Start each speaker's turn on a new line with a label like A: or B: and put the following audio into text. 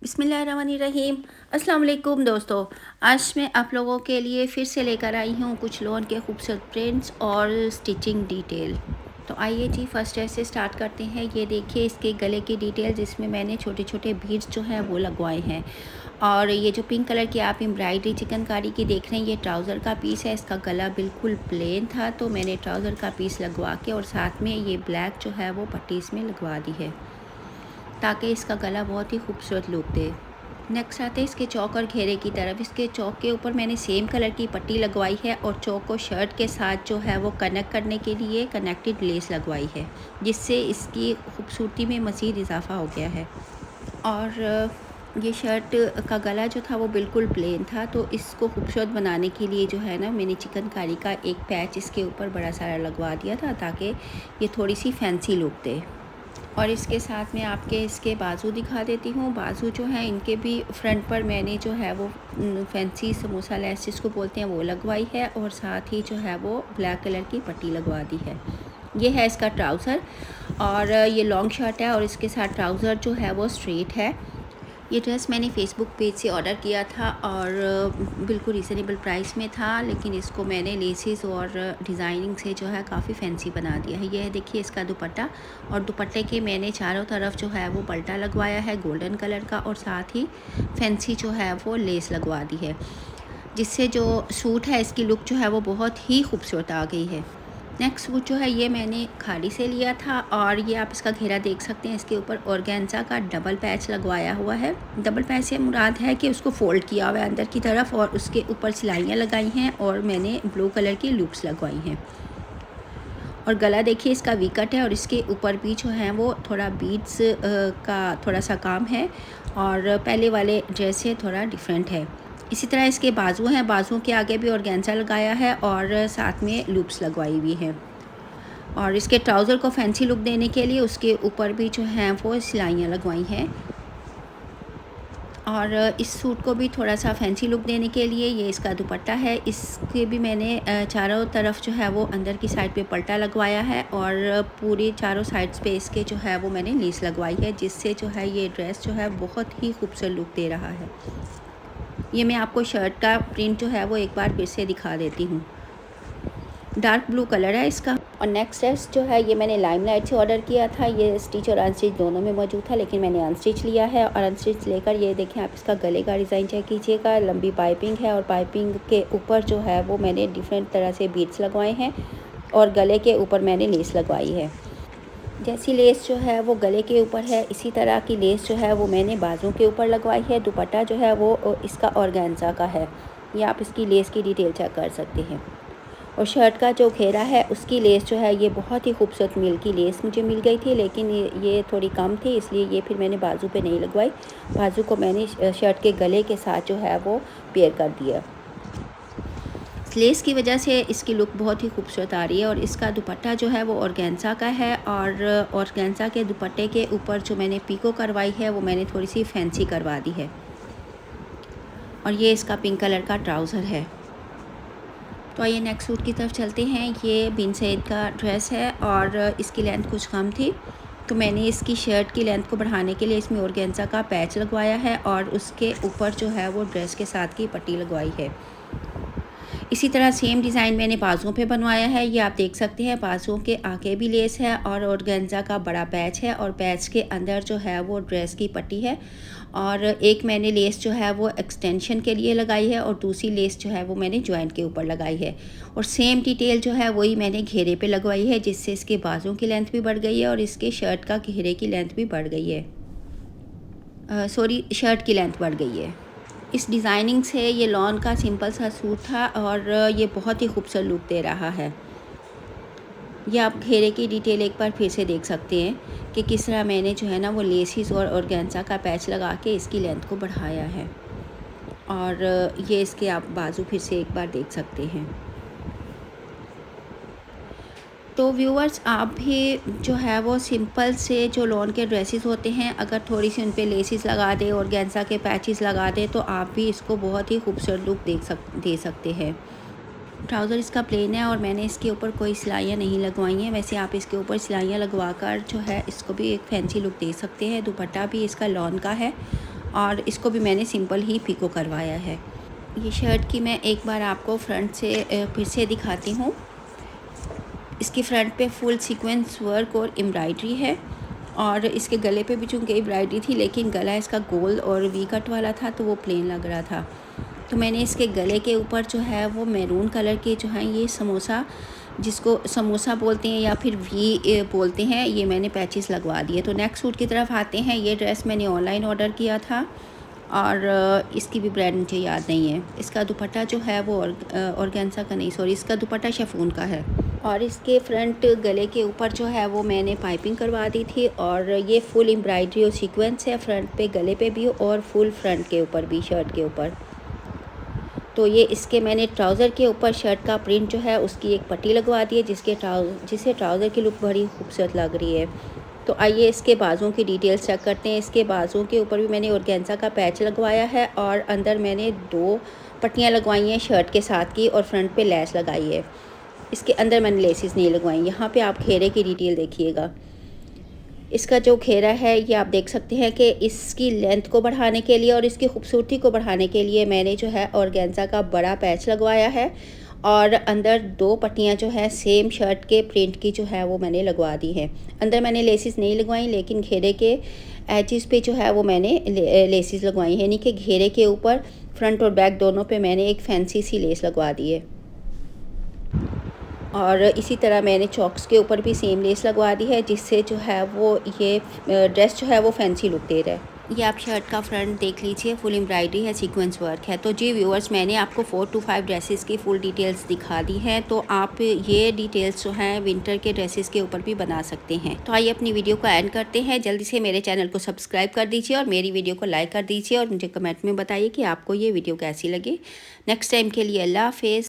A: बिस्मिल्लाहिर्रहमानिर्रहीम। अस्सलाम वालेकुम दोस्तों। आज मैं आप लोगों के लिए फिर से लेकर आई हूँ कुछ लॉन के खूबसूरत प्रिंट्स और स्टिचिंग डिटेल। तो आइए जी फर्स्ट ऐसे स्टार्ट करते हैं। ये देखिए इसके गले की डिटेल जिसमें मैंने छोटे छोटे बीड्स जो हैं वो लगवाए हैं। और ये जो पिंक कलर की आप एम्ब्रॉयडरी चिकनकारी की देख रहे हैं, ये ट्राउज़र का पीस है। इसका गला बिल्कुल प्लेन था तो मैंने ट्राउज़र का पीस लगवा के और साथ में ये ब्लैक जो है वो पट्टी इसमें लगवा दी है ताकि इसका गला बहुत ही खूबसूरत लुक दे। नेक्स्ट आते हैं इसके चौक और घेरे की तरफ। इसके चौक के ऊपर मैंने सेम कलर की पट्टी लगवाई है और चौक को शर्ट के साथ जो है वो कनेक्ट करने के लिए कनेक्टेड लेस लगवाई है, जिससे इसकी खूबसूरती में मज़ीद इजाफा हो गया है। और ये शर्ट का गला जो था वो बिल्कुल प्लेन था तो इसको खूबसूरत बनाने के लिए जो है ना, मैंने चिकनकारी का एक पैच इसके ऊपर बड़ा सारा लगवा दिया था ताकि ये थोड़ी सी फैंसी लुक दे। और इसके साथ में आपके इसके बाजू दिखा देती हूँ। बाजू जो है इनके भी फ्रंट पर मैंने जो है वो फैंसी समोसा लेस जिसको बोलते हैं वो लगवाई है और साथ ही जो है वो ब्लैक कलर की पट्टी लगवा दी है। ये है इसका ट्राउज़र और ये लॉन्ग शर्ट है और इसके साथ ट्राउज़र जो है वो स्ट्रेट है। ये ड्रेस मैंने फ़ेसबुक पेज से ऑर्डर किया था और बिल्कुल रीज़नेबल प्राइस में था, लेकिन इसको मैंने लेसेस और डिज़ाइनिंग से जो है काफ़ी फैंसी बना दिया है। ये है देखिए इसका दुपट्टा और दुपट्टे के मैंने चारों तरफ जो है वो पल्टा लगवाया है गोल्डन कलर का और साथ ही फैंसी जो है वो लेस लगवा दी है, जिससे जो सूट है इसकी लुक जो है वो बहुत ही खूबसूरत आ गई है। नेक्स्ट सूट जो है ये मैंने खाड़ी से लिया था और ये आप इसका घेरा देख सकते हैं। इसके ऊपर ऑर्गेन्जा का डबल पैच लगवाया हुआ है। डबल पैच से मुराद है कि उसको फ़ोल्ड किया हुआ है अंदर की तरफ और उसके ऊपर सिलाइयाँ लगाई हैं और मैंने ब्लू कलर की लूप्स लगवाई हैं। और गला देखिए इसका वी कट है और इसके ऊपर भी जो है वो थोड़ा बीड्स का थोड़ा सा काम है और पहले वाले ड्रेस से थोड़ा डिफरेंट है। इसी तरह इसके बाजू हैं, बाजुओं के आगे भी ऑर्गेन्जा लगाया है और साथ में लूप्स लगवाई हुई हैं। और इसके ट्राउज़र को फैंसी लुक देने के लिए उसके ऊपर भी जो हैं वो सिलाइयाँ लगवाई हैं। और इस सूट को भी थोड़ा सा फैंसी लुक देने के लिए ये इसका दुपट्टा है। इसके भी मैंने चारों तरफ जो है वो अंदर की साइड पे पल्टा लगवाया है और पूरी चारों साइड्स पे इसके जो है वो मैंने लेस लगवाई है, जिससे जो है ये ड्रेस जो है बहुत ही खूबसूरत लुक दे रहा है। ये मैं आपको शर्ट का प्रिंट जो है वो एक बार फिर से दिखा देती हूँ। डार्क ब्लू कलर है इसका। और नेक्स्ट ड्रेस जो है ये मैंने लाइमलाइट से ऑर्डर किया था। ये स्टिच और अनस्टिच दोनों में मौजूद था, लेकिन मैंने अनस्टिच लिया है। और अनस्टिच लेकर ये देखें आप इसका गले का डिज़ाइन चेक कीजिएगा। लंबी पाइपिंग है और पाइपिंग के ऊपर जो है वो मैंने डिफरेंट तरह से बीड्स लगवाए हैं और गले के ऊपर मैंने लेस लगवाई है। जैसी लेस जो है वो गले के ऊपर है, इसी तरह की लेस जो है वो मैंने बाजू के ऊपर लगवाई है। दुपट्टा जो है वो इसका ऑर्गेन्जा का है। ये आप इसकी लेस की डिटेल चेक कर सकते हैं। और शर्ट का जो घेरा है उसकी लेस जो है ये बहुत ही खूबसूरत मिल की लेस मुझे मिल गई थी, लेकिन ये थोड़ी कम थी, इसलिए ये फिर मैंने बाजू पे नहीं लगवाई। बाजू को मैंने शर्ट के गले के साथ जो है वो पेयर कर दिया। लेस की वजह से इसकी लुक बहुत ही खूबसूरत आ रही है। और इसका दुपट्टा जो है वो ऑर्गेन्जा का है और ऑर्गेन्जा के दुपट्टे के ऊपर जो मैंने पीको करवाई है वो मैंने थोड़ी सी फैंसी करवा दी है। और ये इसका पिंक कलर का ट्राउज़र है। तो आइए नेक्स्ट सूट की तरफ चलते हैं। ये बिन सैद का ड्रेस है और इसकी लेंथ कुछ कम थी, तो मैंने इसकी शर्ट की लेंथ को बढ़ाने के लिए इसमें ऑर्गेन्जा का पैच लगवाया है और उसके ऊपर जो है वो ड्रेस के साथ की पट्टी लगवाई है। इसी तरह सेम डिज़ाइन मैंने बाजुओं पे बनवाया है। ये आप देख सकते हैं बाजुओं के आगे भी लेस है और ऑर्गेन्जा का बड़ा पैच है और पैच के अंदर जो है वो ड्रेस की पट्टी है। और एक मैंने लेस जो है वो एक्सटेंशन के लिए लगाई है और दूसरी लेस जो है वो मैंने जॉइंट के ऊपर लगाई है। और सेम डिटेल जो है वही मैंने घेरे पे लगवाई है, जिससे इसके बाजुओं की लेंथ भी बढ़ गई है और इसके शर्ट का घेरे की लेंथ भी बढ़ गई है। शर्ट की लेंथ बढ़ गई है। इस डिज़ाइनिंग से ये लॉन का सिंपल सा सूट था और ये बहुत ही खूबसूरत लुक दे रहा है। ये आप घेरे की डिटेल एक बार फिर से देख सकते हैं कि किस तरह मैंने जो है ना वो लेसिस और ऑर्गेन्जा का पैच लगा के इसकी लेंथ को बढ़ाया है। और ये इसके आप बाजू फिर से एक बार देख सकते हैं। तो व्यूअर्स, आप भी जो है वो सिंपल से जो लॉन के ड्रेसेस होते हैं, अगर थोड़ी सी उन पे लेसिस लगा दें और ऑर्गेन्जा के पैचेस लगा दें तो आप भी इसको बहुत ही खूबसूरत लुक दे सकते हैं। ट्राउज़र इसका प्लेन है और मैंने इसके ऊपर कोई सिलाइयाँ नहीं लगवाई हैं। वैसे आप इसके ऊपर सिलाइयाँ लगवा कर जो है इसको भी एक फैंसी लुक दे सकते हैं। दुपट्टा भी इसका लॉन का है और इसको भी मैंने सिंपल ही पिको करवाया है। ये शर्ट की मैं एक बार आपको फ्रंट से फिर से दिखाती हूँ। इसकी फ्रंट पे फुल सीक्वेंस वर्क और एम्ब्रॉयडरी है और इसके गले पे भी चूँकि एम्ब्रॉयडरी थी, लेकिन गला इसका गोल और वी कट वाला था तो वो प्लेन लग रहा था। तो मैंने इसके गले के ऊपर जो है वो मैरून कलर के जो हैं ये समोसा, जिसको समोसा बोलते हैं या फिर वी बोलते हैं, ये मैंने पैचेस लगवा दिए। तो नेक्स्ट सूट की तरफ आते हैं। ये ड्रेस मैंने ऑनलाइन ऑर्डर किया था और इसकी भी ब्रांड मुझे याद नहीं है। इसका दुपट्टा जो है वो ऑर्गेन्जा का नहीं, सॉरी, इसका दुपट्टा शिफॉन का है और इसके फ्रंट गले के ऊपर जो है वो मैंने पाइपिंग करवा दी थी और ये फुल एम्ब्रॉयडरी और सीक्वेंस है फ्रंट पे, गले पे भी और फुल फ्रंट के ऊपर भी, शर्ट के ऊपर। तो ये इसके मैंने ट्राउज़र के ऊपर शर्ट का प्रिंट जो है उसकी एक पट्टी लगवा दी है, जिससे ट्राउज़र की लुक बड़ी खूबसूरत लग रही है। तो आइए इसके बाजुओं की डिटेल्स चेक करते हैं। इसके बाजुओं के ऊपर भी मैंने ऑर्गेन्जा का पैच लगवाया है और अंदर मैंने 2 पट्टियाँ लगवाई हैं शर्ट के साथ की और फ्रंट पे लेस लगाई है। इसके अंदर मैंने लेसेस नहीं लगवाई। यहाँ पे आप घेरे की डिटेल देखिएगा। इसका जो घेरा है ये आप देख सकते हैं कि इसकी लेंथ को बढ़ाने के लिए और इसकी खूबसूरती को बढ़ाने के लिए मैंने जो है ऑर्गेन्जा का बड़ा पैच लगवाया है और अंदर 2 पट्टियाँ जो है सेम शर्ट के प्रिंट की जो है वो मैंने लगवा दी हैं। अंदर मैंने लेसिस नहीं लगवाई, लेकिन घेरे के एजिस पे जो है वो मैंने लेसिस लगवाई हैं, यानी कि घेरे के ऊपर फ्रंट और बैक दोनों पे मैंने एक फैंसी सी लेस लगवा दी है। और इसी तरह मैंने चॉक्स के ऊपर भी सेम लेस लगवा दी है, जिससे जो है वो ये ड्रेस जो है वो फैंसी लुक दे रहा है। ये आप शर्ट का फ्रंट देख लीजिए, फुल एम्ब्रॉयडरी है, सीक्वेंस वर्क है। तो जी व्यूअर्स, मैंने आपको 4 to 5 ड्रेसेस की फुल डिटेल्स दिखा दी हैं। तो आप ये डिटेल्स जो हैं विंटर के ड्रेसेस के ऊपर भी बना सकते हैं। तो आइए अपनी वीडियो को एंड करते हैं। जल्दी से मेरे चैनल को सब्सक्राइब कर दीजिए और मेरी वीडियो को लाइक कर दीजिए और मुझे कमेंट में बताइए कि आपको ये वीडियो कैसी लगी। नेक्स्ट टाइम के लिए अल्लाह हाफिज़।